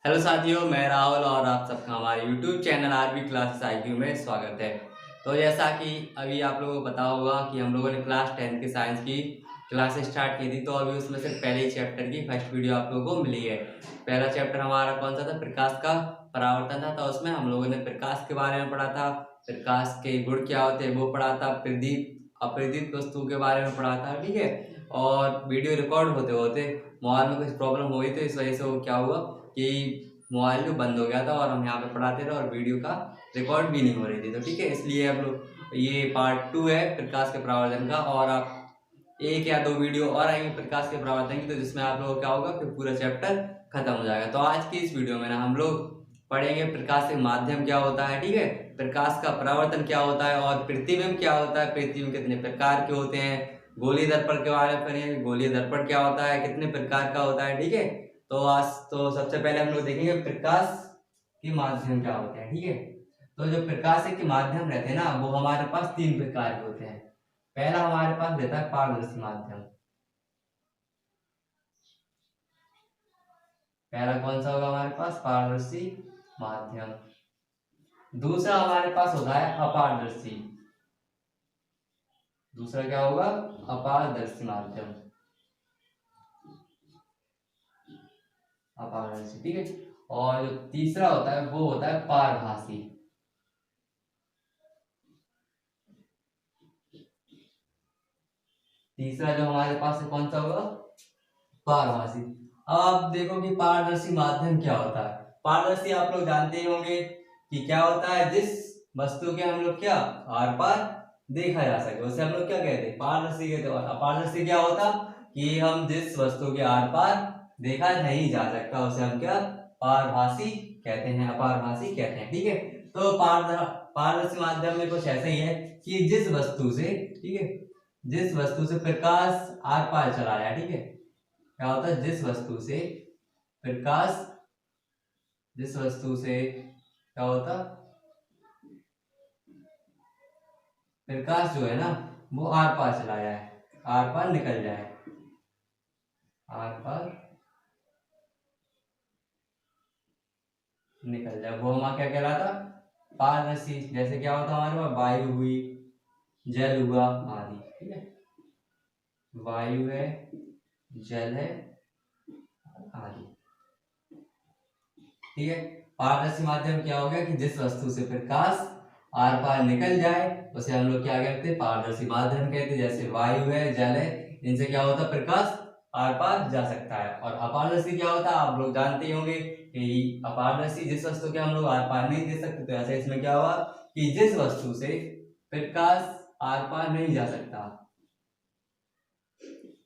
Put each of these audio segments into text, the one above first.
Hello साथियों, मैं राहुल और आप सबका हमारे YouTube channel RB classes IQ में स्वागत है। तो जैसा कि अभी आप लोगों को पता होगा कि हम लोगों ने क्लास 10 की साइंस की क्लास स्टार्ट की थी, तो अभी उसमें से पहले चैप्टर की फर्स्ट वीडियो आप लोगों को मिली है। पहला चैप्टर हमारा कौन सा था? प्रकाश का परावर्तन था। तो उसमें हम लोगों ने प्रकाश के बारे में पढ़ा था, प्रकाश के गुण क्या होते हैं वो पढ़ा था, प्रदीप अप्रदीप्त वस्तु के बारे में पढ़ा था, ठीक है। और वीडियो रिकॉर्ड होते होते मोबाइल में कुछ प्रॉब्लम हुई, तो इस वजह से वो क्या हुआ कि मोबाइल जो बंद हो गया था और हम यहाँ पे पढ़ाते रहे और वीडियो का रिकॉर्ड भी नहीं हो रही थी। तो ठीक है, इसलिए हम लोग ये पार्ट 2 है प्रकाश के परावर्तन का, और आप एक या दो वीडियो और आएंगे प्रकाश के परावर्तन की, तो जिसमें आप लोगों को क्या होगा कि पूरा चैप्टर खत्म हो जाएगा। तो आज की इस वीडियो में ना हम लोग पढ़ेंगे प्रकाश के माध्यम क्या होता है, ठीक है, प्रकाश का परावर्तन क्या होता है, और प्रतिबिंब क्या होता है, प्रतिबिंब कितने प्रकार के होते हैं, गोलीय दर्पण के बारे में पढ़ेंगे, गोलीय दर्पण क्या होता है, कितने प्रकार का होता है, ठीक है। तो आज तो सबसे पहले हम लोग देखेंगे प्रकाश के माध्यम क्या होते हैं, ठीक है। तो जो प्रकाश के माध्यम रहते हैं ना, वो हमारे पास तीन प्रकार के होते हैं। पहला हमारे पास रहता है पारदर्शी माध्यम। पहला कौन सा होगा हमारे पास? पारदर्शी माध्यम। दूसरा हमारे पास होता है अपारदर्शी। दूसरा क्या होगा? अपारदर्शी माध्यम। अपारदर्शी, ठीक है। और जो तीसरा होता है वो होता है पारभासी। तीसरा जो हमारे पास है कौन सा होगा? पारभासी। अब आप देखो कि पारदर्शी माध्यम क्या होता है। पारदर्शी आप लोग जानते ही होंगे कि क्या होता है, जिस वस्तु के हम लोग क्या आर पार देखा जा सके उसे हम लोग क्या कहते हैं? पारदर्शी कहते हैं। और अपारदर्शी क्या होता कि हम जिस वस्तु के आर पार देखा नहीं जा सकता उसे हम क्या पारभासी कहते हैं, अपारभासी कहते हैं, ठीक है। तो पारदर्शी माध्यम में कुछ ऐसा ही है कि जिस वस्तु से, ठीक है, जिस वस्तु से प्रकाश आर पार चला जाए, ठीक है, क्या होता है, जिस वस्तु से प्रकाश, जिस वस्तु से क्या होता, प्रकाश जो है ना वो आर पार चला जाए, आर पार निकल जाए, आर पार निकल जाए, वो हमारा क्या कहलाता? पारदर्शी। जैसे क्या होता हमारे पास? वायु हुई, जल हुआ आदि, ठीक है। वायु है, जल है आदि, ठीक है। पारदर्शी माध्यम क्या हो गया कि जिस वस्तु से प्रकाश आर पार निकल जाए उसे हम लोग क्या कहते हैं? पारदर्शी माध्यम कहते हैं। जैसे वायु है, जल है, इनसे क्या होता है? प्रकाश आर पार जा सकता है। और अपारदर्शी क्या होता है? आप लोग जानते ही होंगे कि अपारदर्शी जिस वस्तु के हम लोग आर पार नहीं दे सकते, तो ऐसे इसमें क्या हुआ कि जिस वस्तु से प्रकाश आर पार नहीं जा सकता,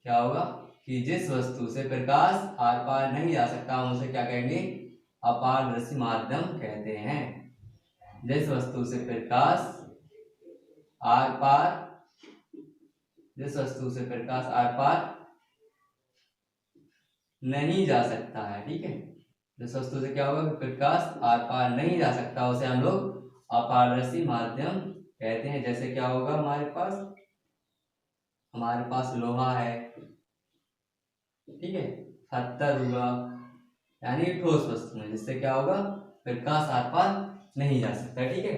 क्या होगा कि जिस वस्तु से प्रकाश आर पार नहीं जा सकता हम उसे क्या कहेंगे? अपारदर्शी माध्यम कहते हैं। जिस वस्तु से प्रकाश आर पार, जिस वस्तु से प्रकाश आर पार नहीं जा सकता है, ठीक है, जिस वस्तु से क्या होगा कि प्रकाश आर पार नहीं जा सकता उसे हम लोग अपारदर्शी माध्यम कहते हैं। जैसे क्या होगा हमारे पास? हमारे पास लोहा है, ठीक है, पत्थर हुआ, यानी ठोस वस्तु है जिससे क्या होगा? प्रकाश आर पार नहीं जा सकता, ठीक है।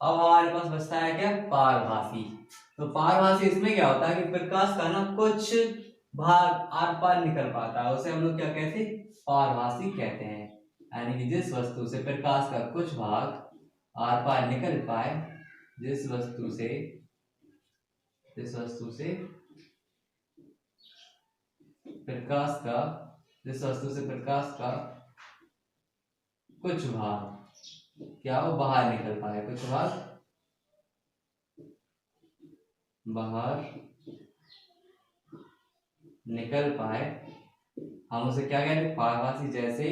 अब हमारे पास बचता है क्या? पारभासी। तो पारभासी इसमें क्या होता है कि प्रकाश का ना कुछ भाग आर पार निकल पाता है, उसे हम लोग क्या कहते हैं? पारभासी कहते हैं। यानी कि जिस वस्तु से प्रकाश का कुछ भाग आर पार निकल पाए, जिस वस्तु से, जिस वस्तु से प्रकाश का, जिस वस्तु से प्रकाश का कुछ भाग क्या हो बाहर निकल पाए, कुछ भाग बाहर निकल पाए, हम उसे क्या कहते हैं? पारभासी। जैसे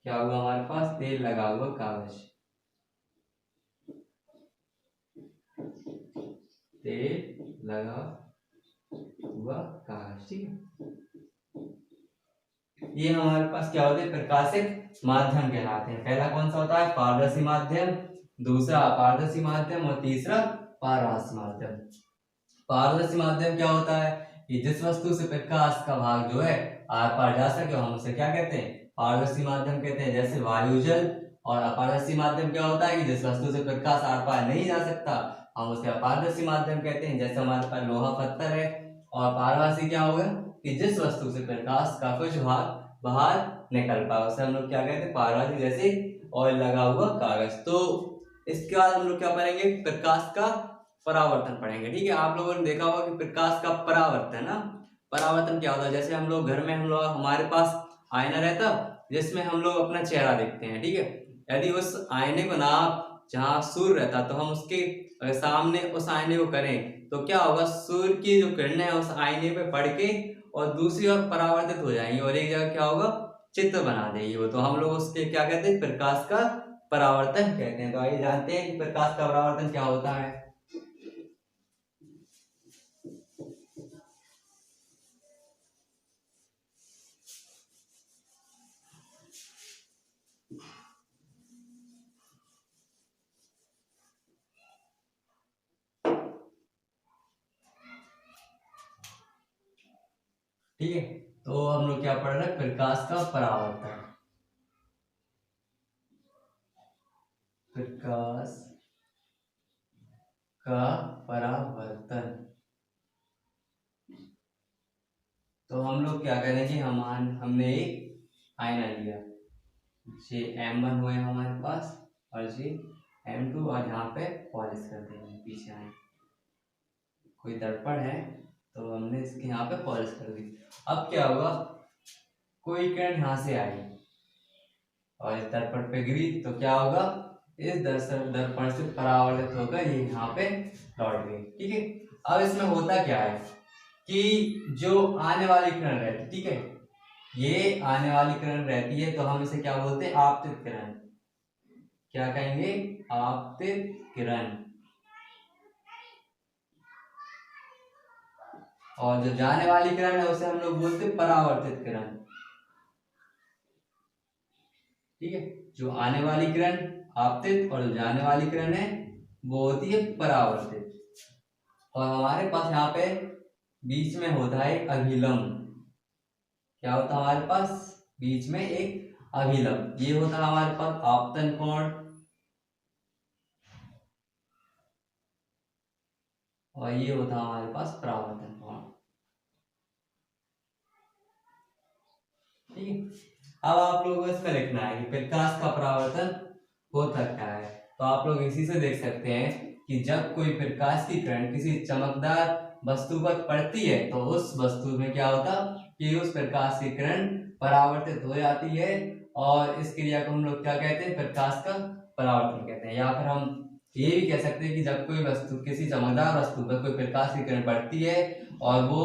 क्या हुआ हमारे पास? तेल लगा हुआ कागज, तेल लगा हुआ कागज, ठीक है। ये हमारे पास क्या होते हैं? प्रकाशित माध्यम कहलाते हैं। पहला कौन सा होता है? पारदर्शी माध्यम, दूसरा अपारदर्शी माध्यम, और तीसरा पारभासी माध्यम। पारदर्शी माध्यम क्या होता है कि जिस वस्तु से प्रकाश का भाग जो है आर पार जा सके हम उसे क्या कहते हैं? पारदर्शी माध्यम कहते हैं जैसे वायु जल, और अपारदर्शी माध्यम क्या होता है कि जिस वस्तु से प्रकाश आर पार नहीं जा सकता हम उसे अपारदर्शी माध्यम कहते हैं, जैसे हमारे पास लोहा पत्थर है। और पारदर्शी क्या होगा कि जिस वस्तु से प्रकाश का कुछ भाग बाहर निकल पाए उसे हम लोग क्या कहते हैं पारदर्शी, जैसे ऑयल लगा हुआ कागज। तो इसके बाद हम लोग क्या पढ़ेंगे प्रकाश का परावर्तन पढ़ेंगे। ठीक है, आप लोगों ने देखा होगा कि प्रकाश का परावर्तन ना, परावर्तन क्या होता है, जैसे हम लोग घर में हम लोग हमारे पास आईना रहता जिसमें हम लोग अपना चेहरा देखते हैं। ठीक है, यदि उस आईने को ना जहाँ सूर्य रहता तो हम उसके सामने उस आईने को करें तो क्या होगा, सूर्य की जो किरणें हैं उस आईने पे पड़ के और दूसरी ओर परावर्तित हो जाएंगी और एक जगह क्या होगा चित्र बना देगी वो। तो हम लोग उसके क्या कहते हैं प्रकाश का परावर्तन कहते हैं। तो आइए जानते हैं कि प्रकाश का परावर्तन क्या होता है। ठीक है, तो हम लोग क्या पढ़ रहे हैं प्रकाश का परावर्तन। प्रकाश का परावर्तन। तो हम लोग क्या करेंगे, हमने एक आईना लिया, ये M1 हुए हमारे पास और ये M2, और यहाँ पे पॉलिश कर देंगे पीछे आए। कोई दर्पण है तो हमने इसके यहाँ पे पॉलिश कर दी। अब क्या हुआ, कोई किरण यहाँ से आई और इस दर्पण पे गिरी तो क्या होगा, इस दर्पण से परावर्तित होकर ये यहाँ पे लौट गई। ठीक है, अब इसमें होता क्या है कि जो आने वाली किरण रहती है, ठीक है, ये आने वाली किरण रहती है तो हम इसे क्या बोलते हैं आपतित किरण। क्या कहेंगे, आपतित किरण। और जो जाने वाली किरण है उसे हम लोग बोलते हैं परावर्तित किरण। ठीक है, जो आने वाली किरण आपतित और जो जाने वाली किरण है वो होती है परावर्तित। और हमारे पास यहाँ पे बीच में होता है एक अभिलंब। क्या होता है हमारे पास बीच में एक अभिलंब, ये होता है हमारे पास आपतन कोण और ये होता है हमारे पास परावर्तन कोण। ठीक है, अब आप लोगों को इसमें लिखना है कि प्रकाश का परावर्तन होता क्या है। तो आप लोग इसी से देख सकते हैं कि जब कोई प्रकाश की किरण किसी चमकदार वस्तु पर पड़ती है तो उस वस्तु में क्या होता कि उस प्रकाश की किरण परावर्तित हो जाती है, और इस क्रिया को हम लोग क्या कहते हैं प्रकाश का परावर्तन कहते हैं। या फिर हम ये भी कह सकते हैं कि जब कोई वस्तु किसी चमकदार वस्तु पर कोई प्रकाश की किरण पड़ती है और वो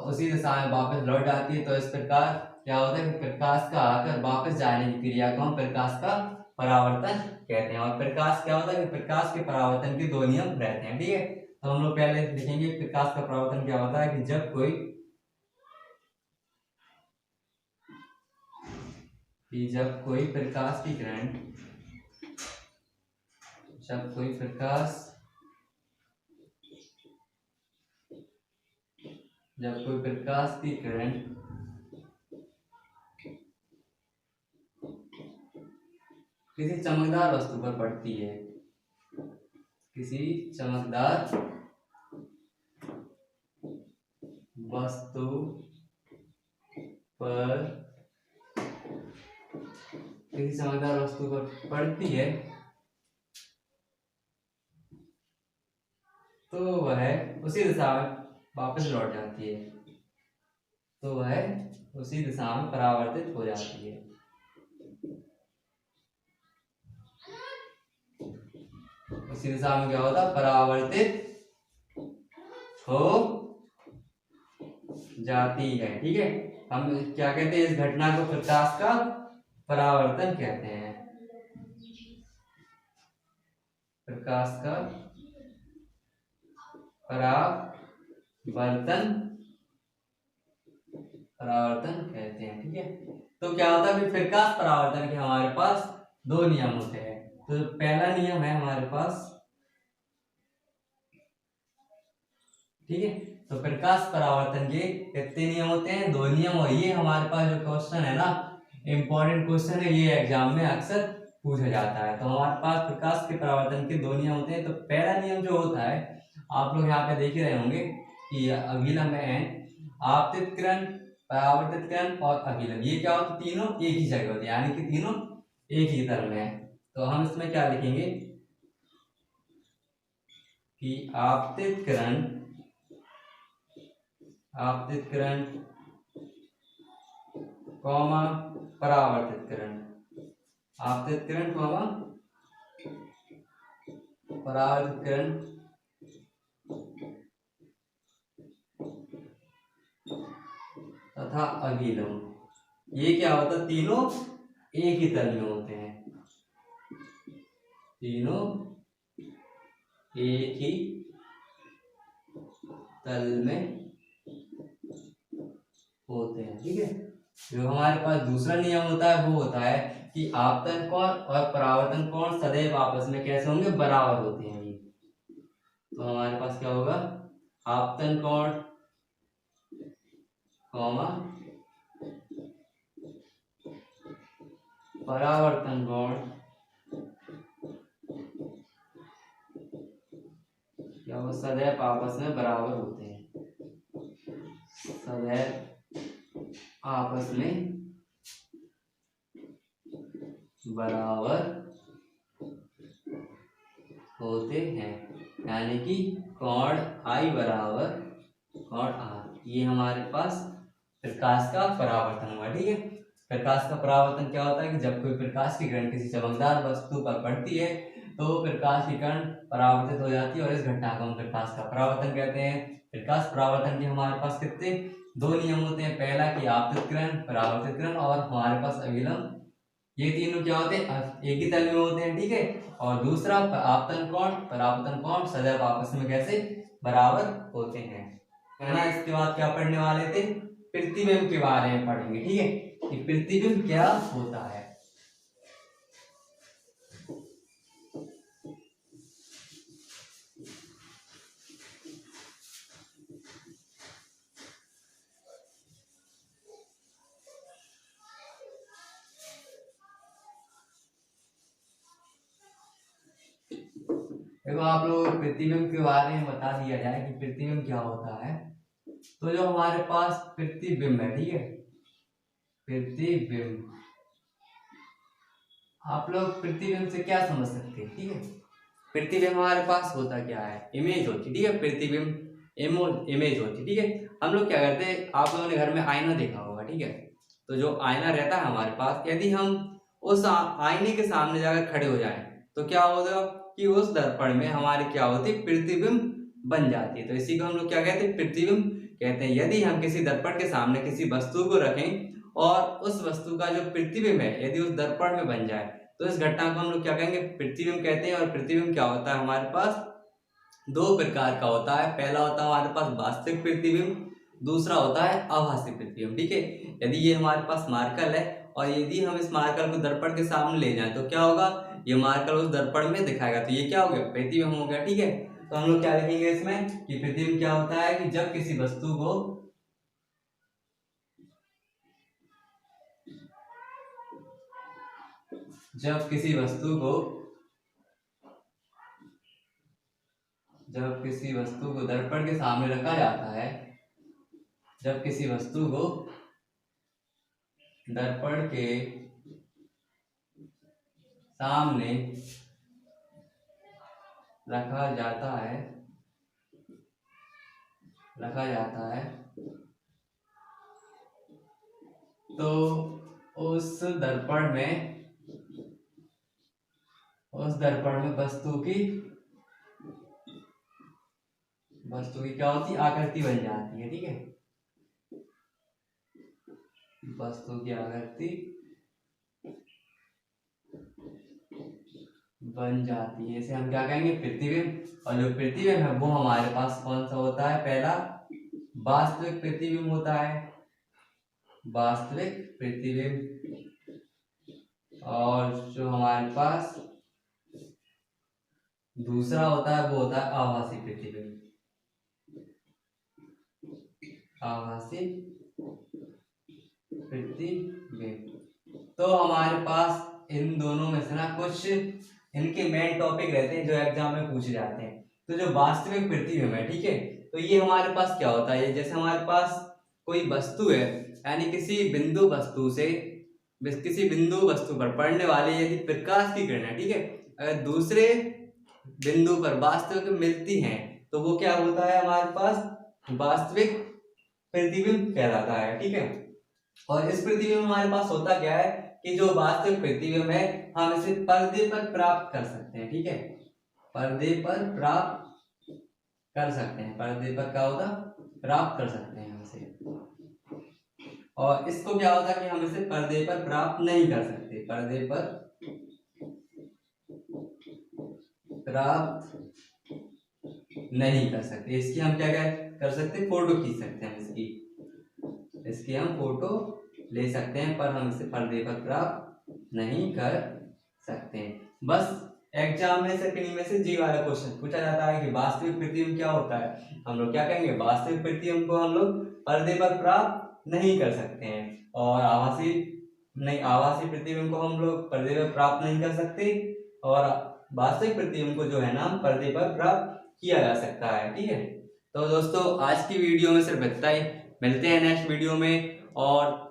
उसी दिशा में वापस लौट आती है तो इस प्रकार क्या होता है कि प्रकाश का आकर वापस जाने की क्रिया को हम प्रकाश का परावर्तन कहते हैं। और प्रकाश क्या होता है कि प्रकाश के परावर्तन के दो नियम रहते हैं। ठीक है, तो हम लोग पहले लिखेंगे प्रकाश का परावर्तन क्या होता है कि जब कोई प्रकाश की किरण जब कोई प्रकाश की किरण किसी चमकदार वस्तु पर पड़ती है, किसी चमकदार वस्तु पर पड़ती है तो वह उसी दिशा में वापस लौट जाती है, तो वह उसी दिशा में परावर्तित हो जाती है। उसी दिशा में क्या होता है परावर्तित हो जाती है। ठीक है, हम क्या कहते हैं इस घटना को प्रकाश का परावर्तन कहते हैं। प्रकाश का परावर्तन कहते हैं। ठीक है, तो क्या होता है प्रकाश परावर्तन के हमारे पास दो नियम होते हैं। तो पहला नियम है हमारे पास, ठीक है, तो प्रकाश परावर्तन के कितने नियम होते हैं, दो नियम। और ये हमारे पास जो क्वेश्चन है ना इम्पोर्टेंट क्वेश्चन है, ये एग्जाम में अक्सर पूछा जाता है। तो हमारे पास प्रकाश के परावर्तन के दो नियम होते हैं। तो पहला नियम जो होता है, आप लोग यहाँ पे देख ही रहे होंगे कि अभिलंब एन, आपतित किरण, परावर्तित किरण और अभिलंब, ये क्या होता है, तीनों एक ही जगह होते हैं, यानी कि तीनों एक ही तल में है। तो हम इसमें क्या लिखेंगे कि आपतित किरण, आपतित किरण कॉमा परावर्तित किरण, आपतित किरण कॉमा परावर्तित किरण तथा अभिलंब, ये क्या होता है, तीनों एक ही तल में होते हैं, तीनों एक ही तल में होते हैं। ठीक है। जो हमारे पास दूसरा नियम होता है वो होता है कि आपतन कोण और परावर्तन कोण सदैव आपस में कैसे होंगे, बराबर होते हैं। तो हमारे पास क्या होगा, आपतन कोण कॉमा परावर्तन कोण क्या वो सदैव आपस में बराबर होते हैं, सदैव आपस में बराबर होते हैं, यानी कि कोण आई बराबर कोण आर, ये हमारे पास प्रकाश का परावर्तन हुआ। ठीक है। प्रकाश का परावर्तन क्या होता है कि जब कोई प्रकाश की किरण किसी चमकदार वस्तु पर पड़ती है तो प्रकाश की किरण परावर्तित हो जाती है और इस घटना को हम प्रकाश का परावर्तन कहते हैं। प्रकाश परावर्तन के हमारे पास कितने दो नियम होते हैं, पहला कि आपतित किरण, परावर्तित किरण और हमारे पास अभिलंब, ये तीनों क्या होते हैं, एक ही तल में होते हैं। ठीक है। और दूसरा आपतन कोण, परावर्तन कोण सदैव आपस में कैसे बराबर होते हैं, है ना। इसके बाद क्या पढ़ने वाले थे, प्रतिबिंब के बारे में पढ़ेंगे। ठीक है, कि प्रतिबिंब क्या होता है। देखो आप लोग प्रतिबिंब के बारे में बता दिया जाए कि प्रतिबिंब क्या होता है। तो जो हमारे पास प्रतिबिंब है, ठीक है, प्रतिबिंब, आप लोग प्रतिबिंब से क्या समझ सकते हैं। ठीक है, प्रतिबिंब हमारे पास होता क्या है, इमेज होती है। ठीक है, प्रतिबिंब इमेज होती है। ठीक है, हम लोग क्या करते हैं, आप लोगों ने घर में आईना देखा होगा। ठीक है, तो जो आईना रहता है हमारे पास, यदि हम उस आईने के सामने जाकर खड़े हो जाएं तो क्या होगा कि उस दर्पण में हमारी क्या होती है, प्रतिबिंब बन जाती है। तो इसी को हम लोग क्या कहते हैं, प्रतिबिंब कहते हैं। यदि हम किसी दर्पण के सामने किसी वस्तु को रखें और उस वस्तु का जो प्रतिबिंब है यदि उस दर्पण में बन जाए तो इस घटना को हम लोग क्या कहेंगे, प्रतिबिंब कहते हैं। और प्रतिबिंब क्या होता है, हमारे पास दो प्रकार का होता है। पहला होता है हमारे पास वास्तविक प्रतिबिंब, दूसरा होता है आभासी प्रतिबिंब। ठीक है, यदि ये हमारे पास मार्कर है और यदि हम इस मार्कर को दर्पण के सामने ले जाएं तो क्या होगा, ये मार्कर उस दर्पण में दिखाएगा, तो ये क्या हो गया, प्रतिबिंब हो गया। ठीक है, तो हम लोग क्या लिखेंगे इसमें कि प्रतिबिंब क्या होता है कि जब किसी वस्तु को जब किसी वस्तु को जब किसी वस्तु को दर्पण के सामने रखा जाता है, जब किसी वस्तु को दर्पण के सामने रखा जाता है तो उस दर्पण में वस्तु की क्या होती है, आकृति बन जाती है। ठीक है, वस्तु की आकृति बन जाती है, इसे हम क्या कहेंगे, प्रतिबिंब। और जो प्रतिबिंब है वो हमारे पास कौन सा होता है, पहला वास्तविक प्रतिबिंब होता है, वास्तविक प्रतिबिंब। और जो हमारे पास दूसरा होता है वो होता है आभासी प्रतिबिंब, आभासी प्रतिबिंब। तो हमारे पास इन दोनों में से ना कुछ इनके मेन टॉपिक रहते हैं जो एग्जाम में पूछे जाते हैं। तो जो वास्तविक प्रतिबिंब है, ठीक है, तो ये हमारे पास क्या होता है, जैसे हमारे पास कोई वस्तु है, यानी किसी बिंदु वस्तु पर पड़ने वाली यदि प्रकाश की किरणें, ठीक है, अगर दूसरे बिंदु पर वास्तविक मिलती हैं तो वो क्या होता है, हमारे पास वास्तविक प्रतिबिंब कहलाता है, ठीक है। और इस प्रतिबिंब हमारे पास होता क्या है कि जो वास्तविक प्रतिबिंब है हम इसे पर्दे पर प्राप्त कर सकते हैं, ठीक है, पर्दे पर प्राप्त कर सकते हैं, पर्दे पर क्या होता, प्राप्त कर सकते हैं हम इसे। और इसको क्या होता है कि हम इसे पर्दे पर प्राप्त नहीं कर सकते, पर्दे पर प्राप्त नहीं कर सकते। इसकी हम क्या कर सकते, फोटो खींच सकते हैं, इसकी हम फोटो ले सकते हैं, पर हम इसे पर्दे पर प्राप्त नहीं कर सकते। बस एग्जाम में से किन्हीं में से जी वाला क्वेश्चन पूछा जाता है कि वास्तविक प्रतिबिंब क्या होता है, हम लोग क्या कहेंगे, वास्तविक प्रतिबिंब को हम लोग पर्दे पर प्राप्त नहीं कर सकते हैं, और आभासी प्रतिबिंब को हम लोग पर्दे पर प्राप्त नहीं कर सकते, और वास्तविक प्रतिबिंब को जो है ना पर्दे पर प्राप्त किया जा सकता है, ठीक है। तो दोस्तों आज की वीडियो में सिर्फ इतना ही, मिलते हैं नेक्स्ट वीडियो में। और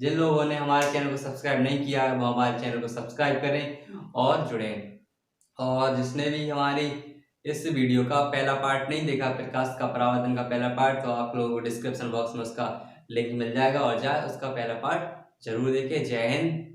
जिन लोगों ने हमारे चैनल को सब्सक्राइब नहीं किया है वो हमारे चैनल को सब्सक्राइब करें और जुड़ें। और जिसने भी हमारी इस वीडियो का पहला पार्ट नहीं देखा, प्रकाश का परावर्तन का पहला पार्ट, तो आप लोगों को डिस्क्रिप्शन बॉक्स में उसका लिंक मिल जाएगा और उसका पहला पार्ट जरूर देखें। जय हिंद।